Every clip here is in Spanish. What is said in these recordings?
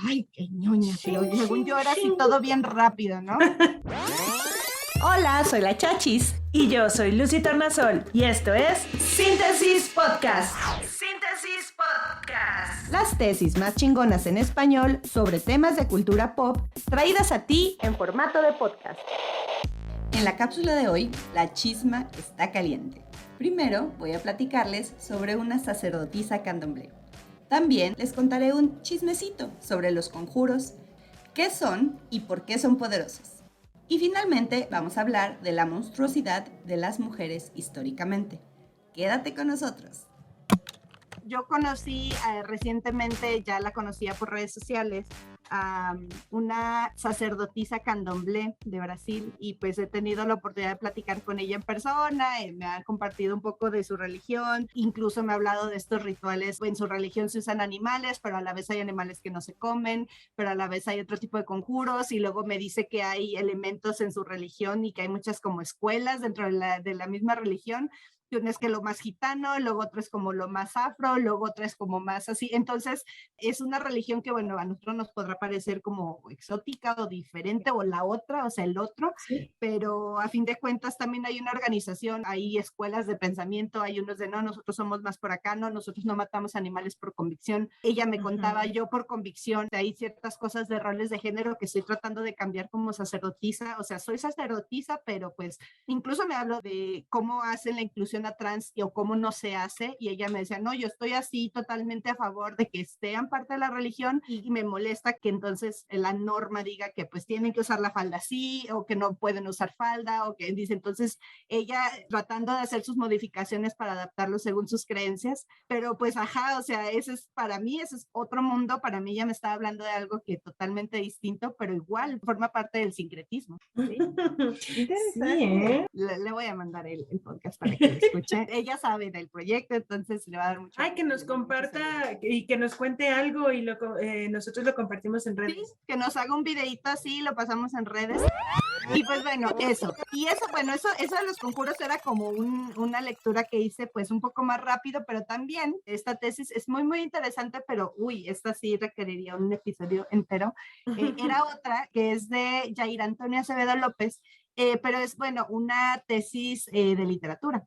Ay, qué ñoña, pero según yo era así todo bien rápido, ¿no? Hola, soy la Chachis. Y yo soy Lucy Tornasol. Y esto es Síntesis Podcast. Síntesis Podcast. Las tesis más chingonas en español sobre temas de cultura pop traídas a ti en formato de podcast. En la cápsula de hoy, la chisma está caliente. Primero voy a platicarles sobre una sacerdotisa candomblé. También les contaré un chismecito sobre los conjuros, qué son y por qué son poderosos. Y finalmente vamos a hablar de la monstruosidad de las mujeres históricamente. Quédate con nosotros. Yo conocí recientemente, ya la conocía por redes sociales, a una sacerdotisa candomblé de Brasil y pues he tenido la oportunidad de platicar con ella en persona, me ha compartido un poco de su religión, incluso me ha hablado de estos rituales. En su religión se usan animales, pero a la vez hay animales que no se comen, pero a la vez hay otro tipo de conjuros, y luego me dice que hay elementos en su religión y que hay muchas como escuelas dentro de la misma religión. Uno es que lo más gitano, luego otro es como lo más afro, luego otro es como más así. Entonces, es una religión que, bueno, a nosotros nos podrá parecer como exótica o diferente, o la otra, o sea, el otro, sí. Pero a fin de cuentas también hay una organización, hay escuelas de pensamiento, hay unos de no, nosotros somos más por acá, no, nosotros no matamos animales por convicción. Ella me contaba, yo por convicción, hay ciertas cosas de roles de género que estoy tratando de cambiar como sacerdotisa, o sea, soy sacerdotisa, pero pues incluso me hablo de cómo hacen la inclusión a trans o cómo no se hace, y ella me decía, no, yo estoy así totalmente a favor de que sean parte de la religión, y me molesta que entonces la norma diga que pues tienen que usar la falda así, o que no pueden usar falda, o que dice, entonces ella tratando de hacer sus modificaciones para adaptarlo según sus creencias, pero pues ajá, o sea, ese es para mí, ese es otro mundo, para mí ella me estaba hablando de algo que totalmente distinto, pero igual forma parte del sincretismo. ¿Sí? Interesante. Sí, le voy a mandar el podcast para que lo escuche. Ella sabe del proyecto, entonces le va a dar mucho. Ay, que nos comparta y que nos cuente algo y nosotros lo compartimos en redes. Sí, que nos haga un videito así, lo pasamos en redes. Y pues bueno, eso. Y eso, bueno, eso de los conjuros era como una lectura que hice pues un poco más rápido, pero también esta tesis es muy, muy interesante, pero uy, esta sí requeriría un episodio entero. Era otra que es de Yair Antonio Acevedo López, pero es, bueno, una tesis de literatura.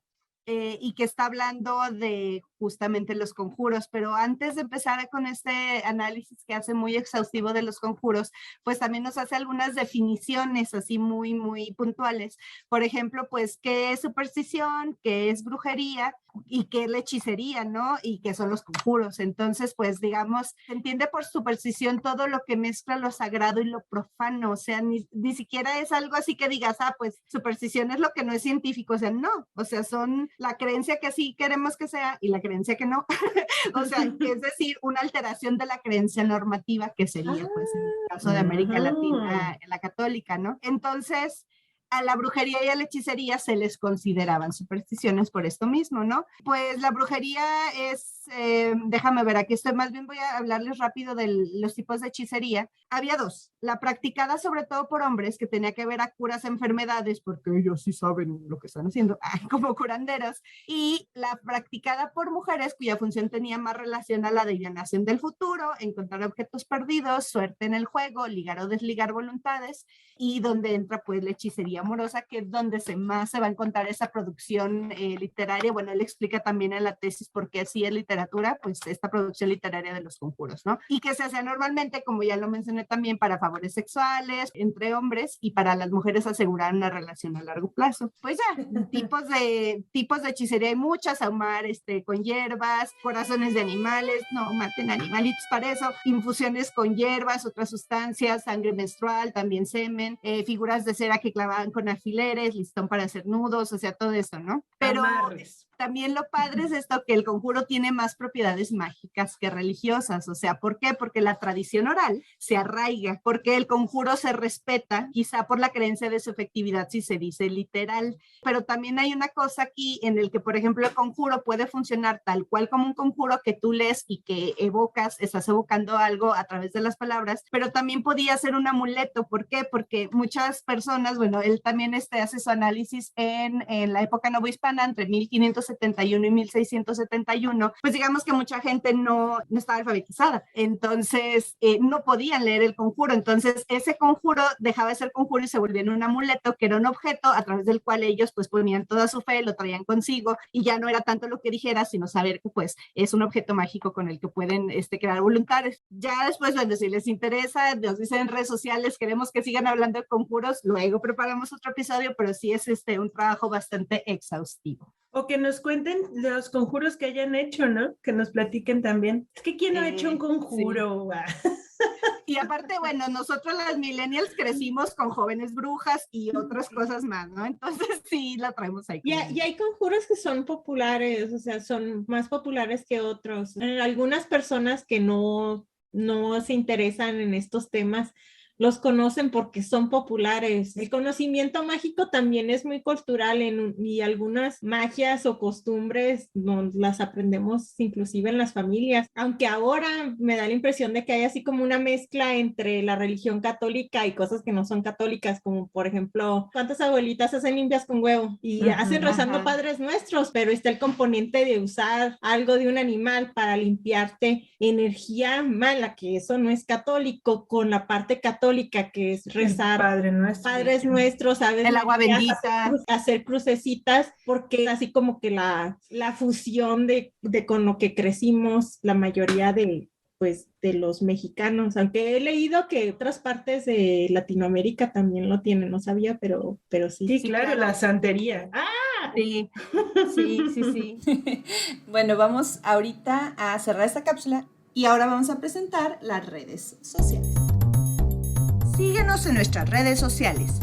Y que está hablando de justamente los conjuros, pero antes de empezar con este análisis que hace muy exhaustivo de los conjuros, pues también nos hace algunas definiciones así muy, muy puntuales. Por ejemplo, pues, ¿qué es superstición? ¿Qué es brujería? Y qué es la hechicería, ¿no? Y qué son los conjuros. Entonces, pues, digamos, se entiende por superstición todo lo que mezcla lo sagrado y lo profano, o sea, ni siquiera es algo así que digas, pues, superstición es lo que no es científico, o sea, no, o sea, son la creencia que sí queremos que sea y la creencia que no, o sea, es decir, una alteración de la creencia normativa que sería, pues, en el caso de América Latina, la católica, ¿no? Entonces, a la brujería y a la hechicería se les consideraban supersticiones por esto mismo, ¿no? Pues la brujería es, déjame ver, aquí estoy, más bien voy a hablarles rápido de los tipos de hechicería. Había dos, la practicada sobre todo por hombres, que tenía que ver a curas enfermedades, porque ellos sí saben lo que están haciendo, como curanderos, y la practicada por mujeres, cuya función tenía más relación a la adivinación del futuro, encontrar objetos perdidos, suerte en el juego, ligar o desligar voluntades, y donde entra pues la hechicería amorosa, que es donde más se va a encontrar esa producción literaria. Bueno, él explica también en la tesis por qué así es literatura, pues esta producción literaria de los conjuros, ¿no? Y que se hace normalmente, como ya lo mencioné también, para favores sexuales entre hombres, y para las mujeres asegurar una relación a largo plazo. Pues ya, tipos de hechicería hay muchas, ahumar con hierbas, corazones de animales, no maten animalitos para eso, infusiones con hierbas, otras sustancias, sangre menstrual, también semen, figuras de cera que clavaban con alfileres, listón para hacer nudos, o sea, todo eso, ¿no? Pero amarres. También lo padre es esto, que el conjuro tiene más propiedades mágicas que religiosas. O sea, ¿por qué? Porque la tradición oral se arraiga, porque el conjuro se respeta, quizá por la creencia de su efectividad si se dice literal. Pero también hay una cosa aquí en el que, por ejemplo, el conjuro puede funcionar tal cual como un conjuro que tú lees y que evocas, estás evocando algo a través de las palabras, pero también podía ser un amuleto. ¿Por qué? Porque muchas personas, bueno, él también hace su análisis en la época novohispana, entre 1500 1571 y 1671, pues digamos que mucha gente no estaba alfabetizada, entonces no podían leer el conjuro, entonces ese conjuro dejaba de ser conjuro y se volvía en un amuleto, que era un objeto a través del cual ellos pues ponían toda su fe, lo traían consigo, y ya no era tanto lo que dijera, sino saber que pues es un objeto mágico con el que pueden crear voluntades. Ya después, bueno, si les interesa, nos dicen en redes sociales, queremos que sigan hablando de conjuros, luego preparamos otro episodio, pero sí es un trabajo bastante exhaustivo. O que nos cuenten los conjuros que hayan hecho, ¿no? Que nos platiquen también. Es que ¿quién no ha hecho un conjuro? Sí. Y aparte, bueno, nosotros las millennials crecimos con jóvenes brujas y otras cosas más, ¿no? Entonces sí, la traemos ahí. Y hay conjuros que son populares, o sea, son más populares que otros. Algunas personas que no se interesan en estos temas los conocen porque son populares. El conocimiento mágico también es muy cultural y algunas magias o costumbres las aprendemos inclusive en las familias, aunque ahora me da la impresión de que hay así como una mezcla entre la religión católica y cosas que no son católicas, como por ejemplo, ¿cuántas abuelitas hacen limpias con huevo? Y hacen rezando Padres Nuestros, pero está el componente de usar algo de un animal para limpiarte energía mala, que eso no es católico, con la parte católica que es rezar Padres Nuestros, ¿sabes? El agua bendita. Hacer crucecitas, porque es así como que la fusión de con lo que crecimos la mayoría de los mexicanos, aunque he leído que otras partes de Latinoamérica también lo tienen, no sabía, pero sí. Sí, claro, la santería. Sí. Bueno, vamos ahorita a cerrar esta cápsula y ahora vamos a presentar las redes sociales. Síguenos en nuestras redes sociales,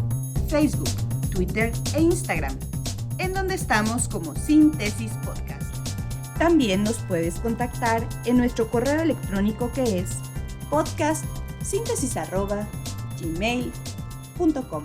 Facebook, Twitter e Instagram, en donde estamos como Síntesis Podcast. También nos puedes contactar en nuestro correo electrónico, que es podcastsíntesis@gmail.com.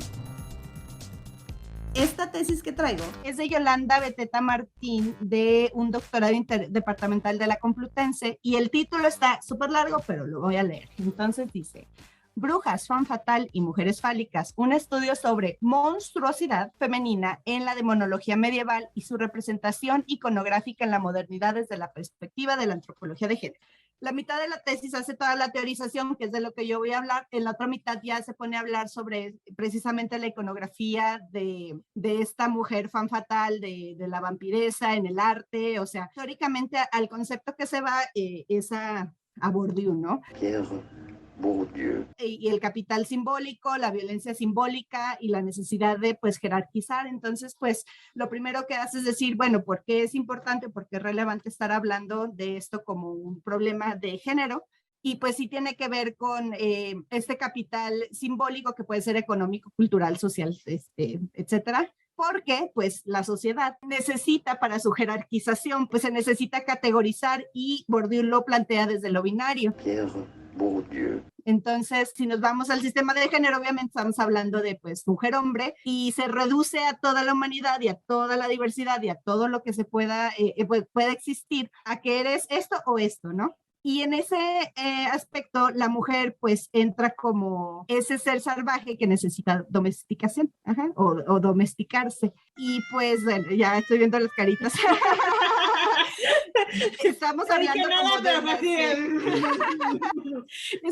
Esta tesis que traigo es de Yolanda Beteta Martín, de un doctorado interdepartamental de la Complutense, y el título está súper largo, pero lo voy a leer. Entonces dice: Brujas, Femme Fatale y Mujeres Fálicas, un estudio sobre monstruosidad femenina en la demonología medieval y su representación iconográfica en la modernidad desde la perspectiva de la antropología de género. La mitad de la tesis hace toda la teorización, que es de lo que yo voy a hablar. En la otra mitad ya se pone a hablar sobre precisamente la iconografía de esta mujer femme fatale, de la vampiresa en el arte. O sea, teóricamente al concepto que se va es a Bourdieu, ¿no? Bourdieu. Y el capital simbólico, la violencia simbólica y la necesidad de pues jerarquizar. Entonces, pues lo primero que hace es decir, bueno, ¿por qué es importante? ¿Por qué es relevante estar hablando de esto como un problema de género? Y pues sí tiene que ver con este capital simbólico, que puede ser económico, cultural, social, etcétera. Porque pues la sociedad necesita, para su jerarquización, pues se necesita categorizar, y Bourdieu lo plantea desde lo binario. Bourdieu. Entonces, si nos vamos al sistema de género, obviamente estamos hablando de pues mujer-hombre, y se reduce a toda la humanidad y a toda la diversidad y a todo lo que se pueda existir, a que eres esto o esto, ¿no? Y en ese aspecto, la mujer pues entra como ese ser salvaje que necesita domesticación, o domesticarse. Y pues bueno, ya estoy viendo las caritas. Estamos hablando como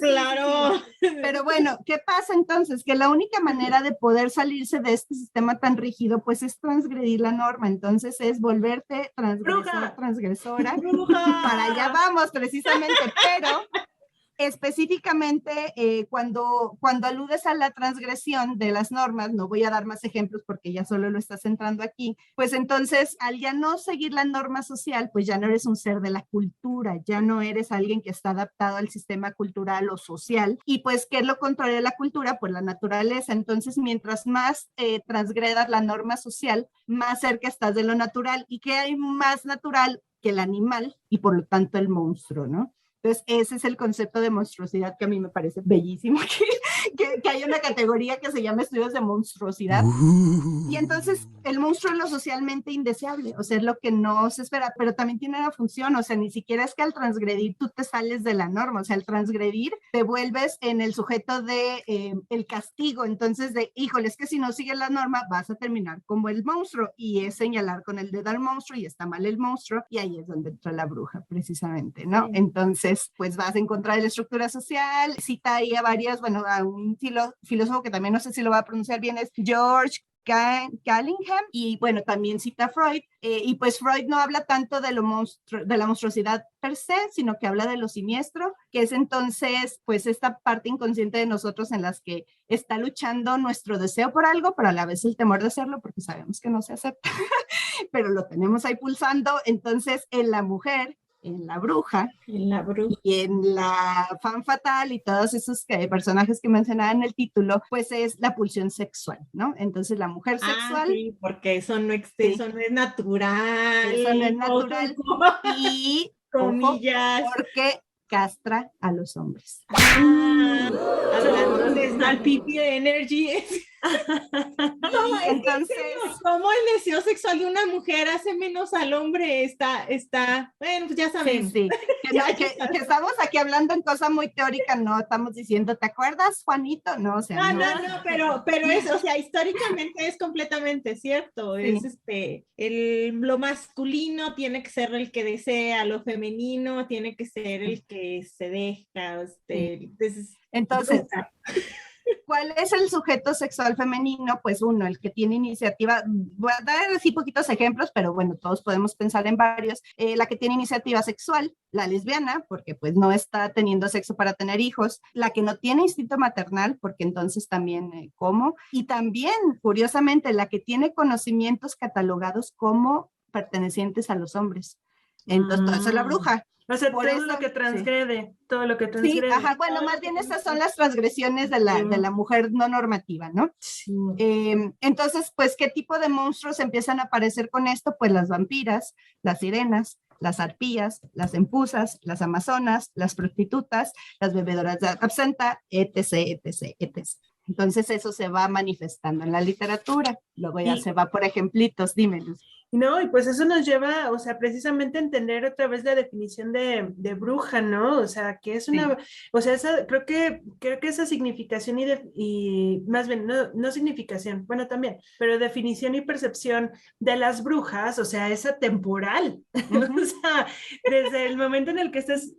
Claro. Pero bueno, ¿qué pasa entonces? Que la única manera de poder salirse de este sistema tan rígido, pues es transgredir la norma. Entonces es volverte transgresora. ¡Bruja! Para allá vamos, precisamente. Pero específicamente cuando aludes a la transgresión de las normas, no voy a dar más ejemplos porque ya solo lo estás centrando aquí, pues entonces al ya no seguir la norma social, pues ya no eres un ser de la cultura, ya no eres alguien que está adaptado al sistema cultural o social. Y pues, ¿qué es lo contrario de la cultura? Pues la naturaleza. Entonces, mientras más transgredas la norma social, más cerca estás de lo natural. ¿Y qué hay más natural que el animal y por lo tanto el monstruo, ¿no? Entonces, ese es el concepto de monstruosidad, que a mí me parece bellísimo que hay una categoría que se llama estudios de monstruosidad. Y entonces el monstruo es lo socialmente indeseable, o sea, es lo que no se espera, pero también tiene una función, o sea, ni siquiera es que al transgredir tú te sales de la norma, o sea, al transgredir te vuelves en el sujeto de el castigo, entonces de, híjole, es que si no sigues la norma vas a terminar como el monstruo, y es señalar con el dedo al monstruo y está mal el monstruo, y ahí es donde entra la bruja, precisamente, ¿no? Sí. Entonces, pues vas en contra de la estructura social, cita ahí a varias, bueno, a un filósofo que también no sé si lo va a pronunciar bien, es George Callingham, y bueno, también cita Freud, y pues Freud no habla tanto de de la monstruosidad per se, sino que habla de lo siniestro, que es entonces pues esta parte inconsciente de nosotros en las que está luchando nuestro deseo por algo, pero a la vez el temor de hacerlo, porque sabemos que no se acepta, pero lo tenemos ahí pulsando. Entonces en la mujer, en la bruja y en la femme fatale y todos esos personajes que mencionaba en el título, pues es la pulsión sexual, ¿no? Entonces la mujer sexual... Sí, porque eso no, eso no es natural. Eso no es natural. Y, comillas, ojo, porque castra a los hombres. Hablando de al pipi de energy. Entonces, ¿cómo el deseo sexual de una mujer hace menos al hombre? Está, bueno, pues ya sabemos. Sí. Que estamos aquí hablando en cosa muy teórica, no estamos diciendo, ¿te acuerdas, Juanito? No, o sea, no, pero es, o sea, históricamente es completamente cierto. Sí. Es lo masculino tiene que ser el que desea, lo femenino tiene que ser el que se deja. Entonces, ¿cuál es el sujeto sexual femenino? Pues uno, el que tiene iniciativa. Voy a dar así poquitos ejemplos, pero bueno, todos podemos pensar en varios. La que tiene iniciativa sexual, la lesbiana, porque pues no está teniendo sexo para tener hijos. La que no tiene instinto maternal, porque entonces también ¿cómo? Y también, curiosamente, la que tiene conocimientos catalogados como pertenecientes a los hombres. Entonces, todo eso es la bruja. O sea, todo lo que transgrede, todo lo que transgrede. Sí, ajá, bueno, más bien estas son las transgresiones de la mujer no normativa, ¿no? Sí. Entonces, pues, ¿qué tipo de monstruos empiezan a aparecer con esto? Pues las vampiras, las sirenas, las arpías, las empuzas, las amazonas, las prostitutas, las bebedoras de absenta, etc., etc., etc. Entonces eso se va manifestando en la literatura, luego ya se va por ejemplitos, dímelos. No, y pues eso nos lleva, o sea, precisamente a entender otra vez la definición de bruja, ¿no? O sea, que es una, o sea, creo que esa significación y más bien, no significación, bueno, también, pero definición y percepción de las brujas, o sea, es atemporal. O sea, desde el momento en el que estás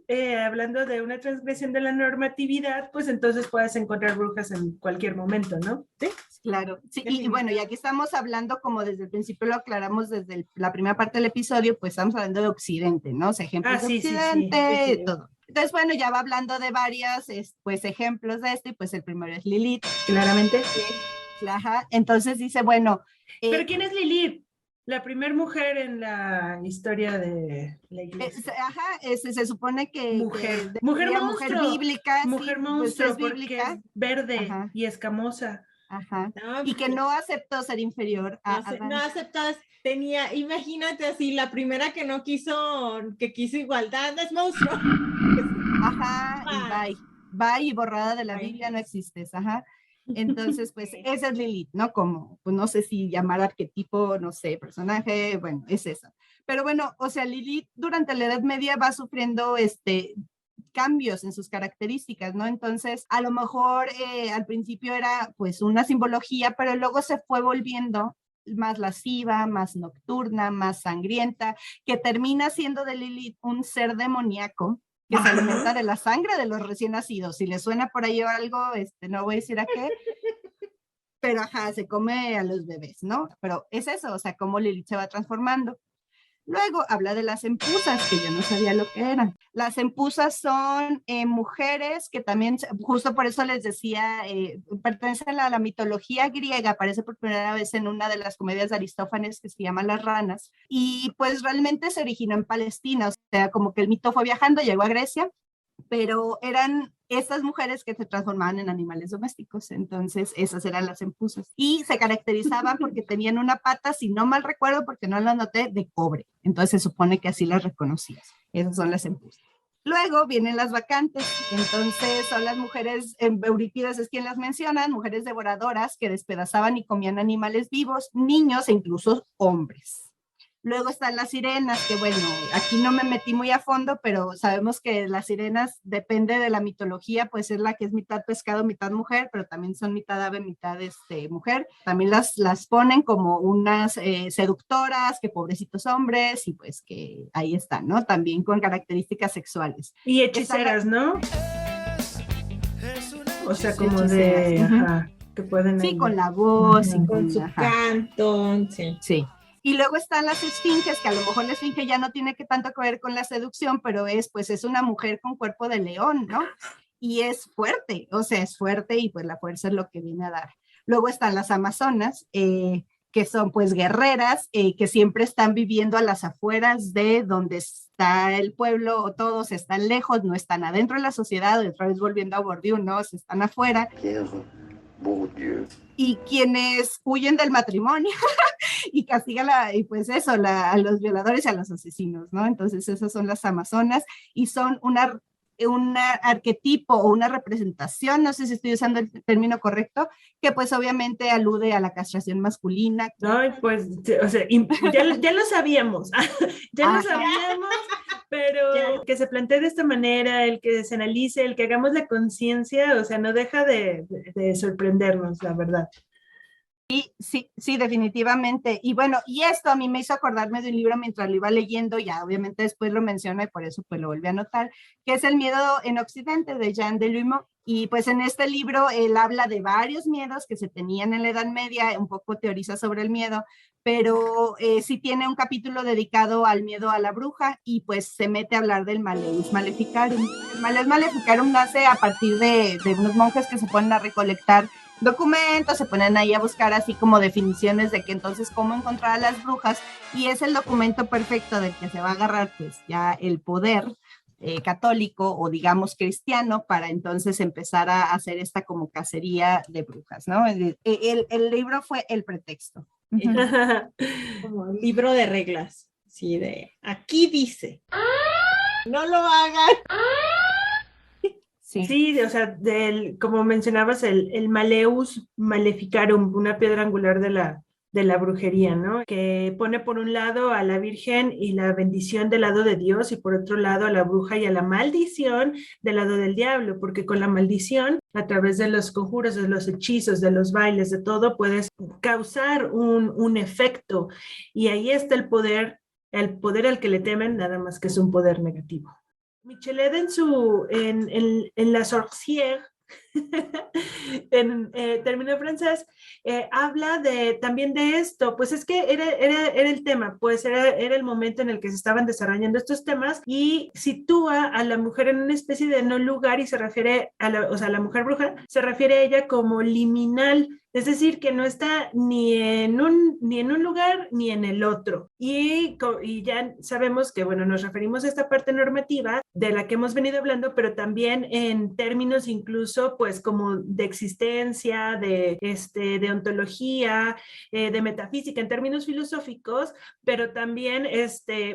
hablando de una transgresión de la normatividad, pues entonces puedes encontrar brujas en cualquier momento, ¿no? Sí, claro. Sí, y bueno, y aquí estamos hablando, como desde el principio lo aclaramos desde la primera parte del episodio, pues estamos hablando de Occidente, ¿no? O sea, ejemplos de Occidente, todo. Entonces, bueno, ya va hablando de varias, pues, ejemplos de esto, y pues el primero es Lilith. Claramente. Sí. Ajá. Entonces dice, bueno... ¿Pero quién es Lilith? La primera mujer en la historia de la iglesia. Se supone que... Mujer bíblica. Mujer sí, monstruo, pues porque es verde y escamosa. Ajá. No, y que no aceptó ser inferior a Adán. No aceptó, imagínate así, la primera que quiso igualdad es monstruo. Ajá, y bye y borrada de la Biblia, no existes, ajá. Entonces, pues, esa es Lilith, ¿no? Como, pues, no sé si llamar arquetipo, no sé, personaje, bueno, es eso. Pero bueno, o sea, Lilith durante la Edad Media va sufriendo cambios en sus características, ¿no? Entonces, a lo mejor al principio era pues una simbología, pero luego se fue volviendo más lasciva, más nocturna, más sangrienta, que termina siendo de Lilith un ser demoníaco que se alimenta de la sangre de los recién nacidos. Si le suena por ahí algo, no voy a decir a qué, pero ajá, se come a los bebés, ¿no? Pero es eso, o sea, cómo Lilith se va transformando. Luego habla de las empuzas, que yo no sabía lo que eran. Las empuzas son mujeres que también, justo por eso les decía, pertenecen a la mitología griega, aparece por primera vez en una de las comedias de Aristófanes que se llama Las Ranas, y pues realmente se originó en Palestina, o sea, como que el mito fue viajando, llegó a Grecia, pero eran estas mujeres que se transformaban en animales domésticos, entonces esas eran las empuzas, y se caracterizaban porque tenían una pata, si no mal recuerdo, porque no lo noté, de cobre, entonces se supone que así las reconocías. Esas son las empuzas. Luego vienen las vacantes, entonces son las mujeres, Eurípides es quien las menciona, mujeres devoradoras que despedazaban y comían animales vivos, niños e incluso hombres. Luego están las sirenas, que bueno, aquí no me metí muy a fondo, pero sabemos que las sirenas, depende de la mitología, pues es la que es mitad pescado, mitad mujer, pero también son mitad ave, mitad mujer. También las ponen como unas seductoras, que pobrecitos hombres, y pues que ahí están, ¿no? También con características sexuales. Y hechiceras, ¿no? O sea, como de, ajá, que pueden... Sí, con la voz y con su canto, sí. Sí. Y luego están las esfinges, que a lo mejor la esfinge ya no tiene que tanto que ver con la seducción, pero es una mujer con cuerpo de león, ¿no? Y es fuerte, o sea, es fuerte y pues la fuerza es lo que viene a dar. Luego están las amazonas, que son pues guerreras, que siempre están viviendo a las afueras de donde está el pueblo, o todos están lejos, no están adentro de la sociedad, otra vez volviendo a Bourdieu, no, están afuera. Bourdieu. Y quienes huyen del matrimonio y castigan y pues eso, a los violadores y a los asesinos, ¿no? Entonces esas son las amazonas y son un arquetipo o una representación, no sé si estoy usando el término correcto, que pues obviamente alude a la castración masculina. Ay, pues, o sea, ya lo sabíamos, ya lo sabíamos, pero que se plantee de esta manera, el que se analice, el que hagamos la conciencia, o sea, no deja de sorprendernos, la verdad. Sí, definitivamente. Y bueno, y esto a mí me hizo acordarme de un libro mientras lo iba leyendo, ya obviamente después lo menciono y por eso pues lo volví a anotar, que es El miedo en Occidente de Jean Delumeau. Y pues en este libro él habla de varios miedos que se tenían en la Edad Media, un poco teoriza sobre el miedo, pero sí tiene un capítulo dedicado al miedo a la bruja y pues se mete a hablar del Malleus Maleficarum. El Malleus Maleficarum nace a partir de unos monjes que se ponen a recolectar documentos, se ponen ahí a buscar así como definiciones de que entonces cómo encontrar a las brujas, y es el documento perfecto del que se va a agarrar pues ya el poder católico o digamos cristiano para entonces empezar a hacer esta como cacería de brujas, ¿no? El libro fue el pretexto. Como el libro de reglas, sí, de aquí dice, no lo hagan. Sí, o sea, como mencionabas, el Malleus Maleficarum, una piedra angular de la brujería, ¿no? Que pone por un lado a la Virgen y la bendición del lado de Dios y por otro lado a la bruja y a la maldición del lado del diablo, porque con la maldición, a través de los conjuros, de los hechizos, de los bailes, de todo, puedes causar un efecto y ahí está el poder al que le temen, nada más que es un poder negativo. Michelet en La Sorcière, en término francés, habla también de esto, pues es que era el tema, pues era el momento en el que se estaban desarrollando estos temas y sitúa a la mujer en una especie de no lugar y se refiere la mujer bruja, se refiere a ella como liminal, es decir, que no está ni en un lugar ni en el otro. Y ya sabemos que, bueno, nos referimos a esta parte normativa de la que hemos venido hablando, pero también en términos incluso, pues, como de existencia, de ontología, de metafísica, en términos filosóficos, pero también,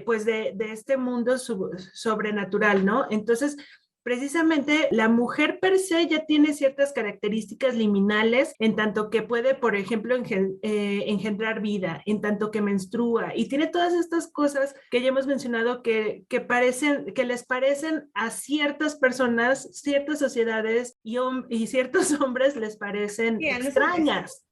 pues, de este mundo sobrenatural, ¿no? Entonces, precisamente la mujer per se ya tiene ciertas características liminales en tanto que puede, por ejemplo, engendrar vida, en tanto que menstrua y tiene todas estas cosas que ya hemos mencionado que les parecen a ciertas personas, ciertas sociedades y ciertos hombres les parecen extrañas.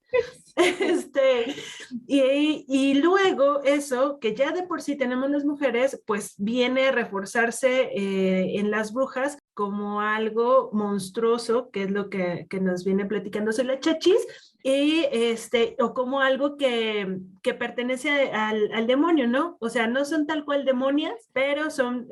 Y luego eso, que ya de por sí tenemos las mujeres, pues viene a reforzarse en las brujas como algo monstruoso, que es lo que nos viene platicando la Chachis, y o como algo que pertenece al demonio, ¿no? O sea, no son tal cual demonias, pero son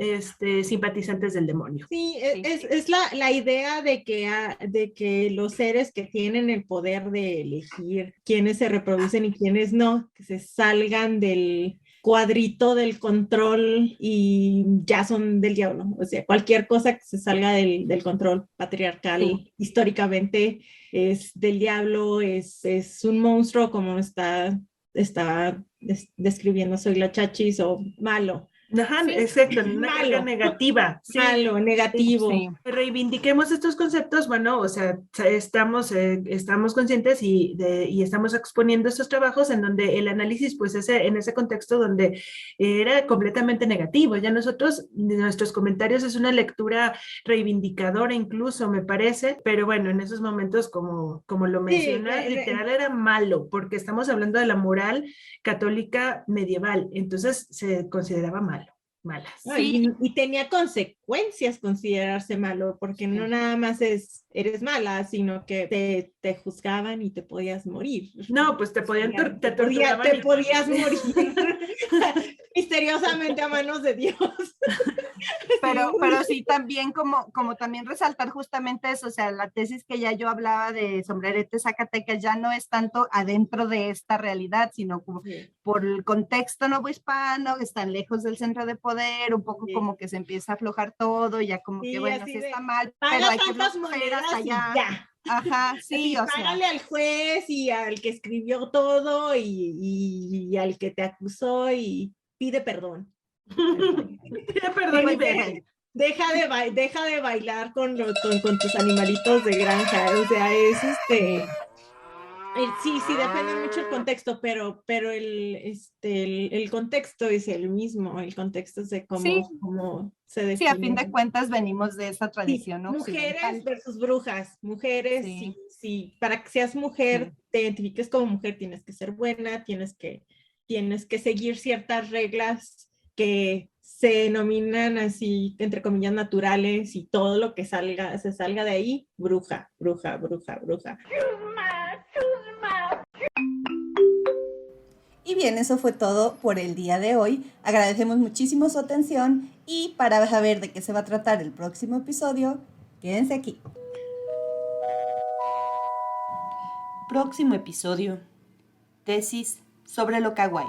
simpatizantes del demonio. Sí, es la idea de que los seres que tienen el poder de elegir quiénes se reproducen y quiénes no, que se salgan del cuadrito del control y ya son del diablo. O sea, cualquier cosa que se salga del control patriarcal históricamente es del diablo, es un monstruo como está describiendo Soy la Chachis, o malo. Ajá, Sí. exacto, una Malo. carga negativa. Sí. Malo, negativo. Sí. Reivindiquemos estos conceptos, bueno, o sea, estamos conscientes y estamos exponiendo estos trabajos en donde el análisis, pues en ese contexto donde era completamente negativo. Ya nuestros comentarios es una lectura reivindicadora incluso, me parece, pero bueno, en esos momentos, como lo mencionas, literal era malo, porque estamos hablando de la moral católica medieval, entonces se consideraba malas. No, Sí. y tenía consecuencias considerarse malo, porque no nada más eres mala, sino que te juzgaban y te podías morir. No, pues te torturaban. Te podías morir misteriosamente a manos de Dios. Pero sí también como también resaltar justamente eso, o sea, la tesis que ya yo hablaba de Sombrerete Zacatecas ya no es tanto adentro de esta realidad, sino como por el contexto novohispano, que están lejos del centro de poder, un poco como que se empieza a aflojar todo, ya como que bueno, sí está mal, pero hay que tantas monedas monedas allá. y ya. Ajá, sí, o sea. Págale al juez y al que escribió todo y al que te acusó y pide perdón. Perdón, y ve. Deja de bailar con tus animalitos de granja. O sea, sí, depende mucho el contexto, pero el contexto es el mismo. El contexto es de cómo se define. Sí, a fin de cuentas venimos de esa tradición, ¿no? Mujeres versus brujas. Mujeres, sí. Para que seas mujer, te identifiques como mujer, tienes que ser buena, tienes que seguir ciertas reglas que se denominan así, entre comillas, naturales, y todo lo que se salga de ahí, bruja. Y bien, eso fue todo por el día de hoy. Agradecemos muchísimo su atención y para saber de qué se va a tratar el próximo episodio, quédense aquí. Próximo episodio. Tesis sobre lo kawaii.